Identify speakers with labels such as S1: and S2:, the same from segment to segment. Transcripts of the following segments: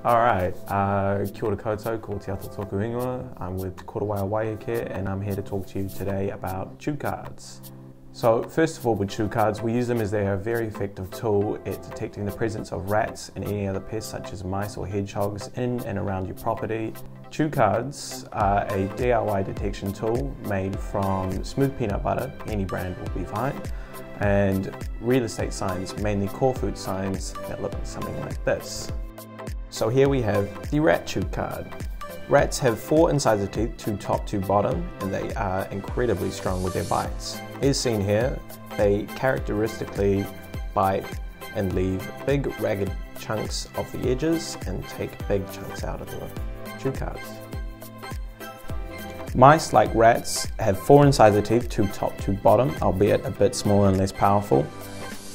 S1: Alright, kia ora koutou, ko te ata tōku ingoa. I'm with Te Korowai Waiheke and I'm here to talk to you today about cue cards. So first of all, with cue cards, we use them as they are a very effective tool at detecting the presence of rats and any other pests such as mice or hedgehogs in and around your property. Cue cards are a DIY detection tool made from smooth peanut butter, any brand will be fine, and real estate signs, mainly core food signs that look something like this. So here we have the rat cue card. Rats have 4 incisor teeth, 2 top, 2 bottom, and they are incredibly strong with their bites. As seen here, they characteristically bite and leave big ragged chunks of the edges and take big chunks out of the cue cards. Mice, like rats, have 4 incisor teeth, 2 top, 2 bottom, albeit a bit smaller and less powerful.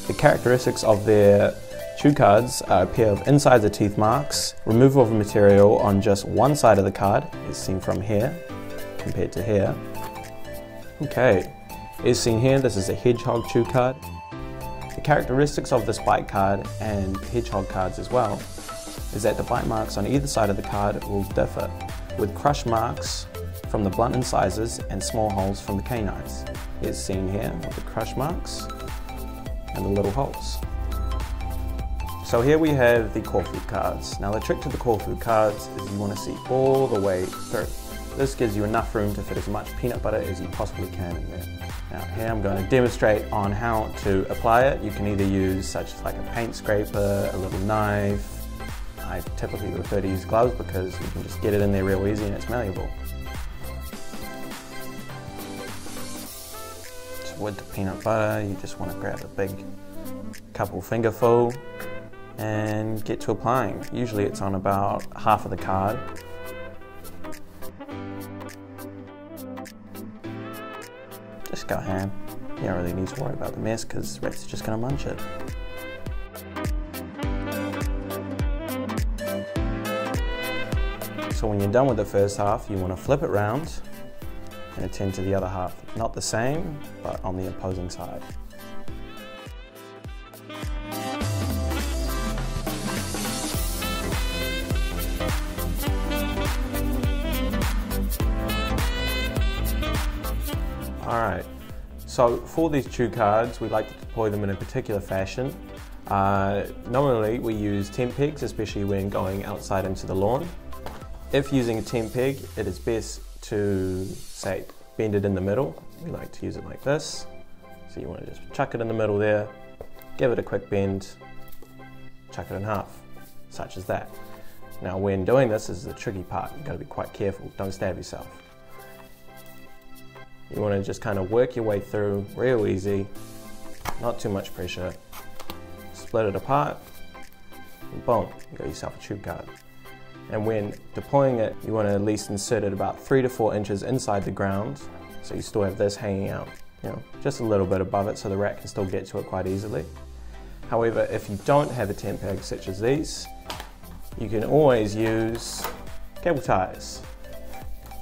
S1: The characteristics of their cue cards are a pair of incisor teeth marks, removal of material on just one side of the card, as seen from here, compared to here. Okay, as seen here, this is a hedgehog cue card. The characteristics of this bite card and hedgehog cards as well is that the bite marks on either side of the card will differ, with crush marks from the blunt incisors and small holes from the canines, as seen here with the crush marks and the little holes. So here we have the core food cards. Now the trick to the core food cards is you want to see all the way through. This gives you enough room to fit as much peanut butter as you possibly can in there. Now here I'm going to demonstrate on how to apply it. You can either use such like a paint scraper, a little knife. I typically prefer to use gloves because you can just get it in there real easy and it's malleable. So with the peanut butter, you just want to grab a big couple fingerful and get to applying. Usually it's on about half of the card. Just go ham. You don't really need to worry about the mess because rats are just going to munch it. So when you're done with the first half, you want to flip it round and attend to the other half. Not the same, but on the opposing side. Alright, so for these cue cards, we like to deploy them in a particular fashion. Normally we use tent pegs, especially when going outside into the lawn. If using a tent peg, it is best to, say, bend it in the middle. We like to use it like this. So you want to just chuck it in the middle there, give it a quick bend, chuck it in half, such as that. Now when doing this is the tricky part, you've got to be quite careful, don't stab yourself. You want to just kind of work your way through real easy, not too much pressure. Split it apart, and boom, you got yourself a cue card. And when deploying it, you want to at least insert it about 3 to 4 inches inside the ground, so you still have this hanging out, just a little bit above it so the rat can still get to it quite easily. However, if you don't have a tent peg such as these, you can always use cable ties.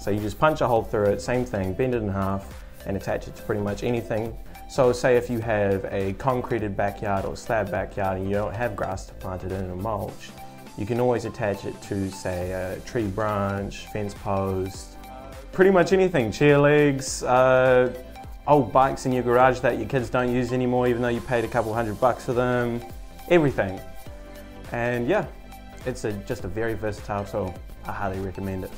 S1: So you just punch a hole through it, same thing, bend it in half and attach it to pretty much anything. So say if you have a concreted backyard or slab backyard and you don't have grass to plant it in or mulch, you can always attach it to, say, a tree branch, fence post, pretty much anything, chair legs, old bikes in your garage that your kids don't use anymore even though you paid a couple $100 for them, everything. And yeah, it's just a very versatile tool. I highly recommend it.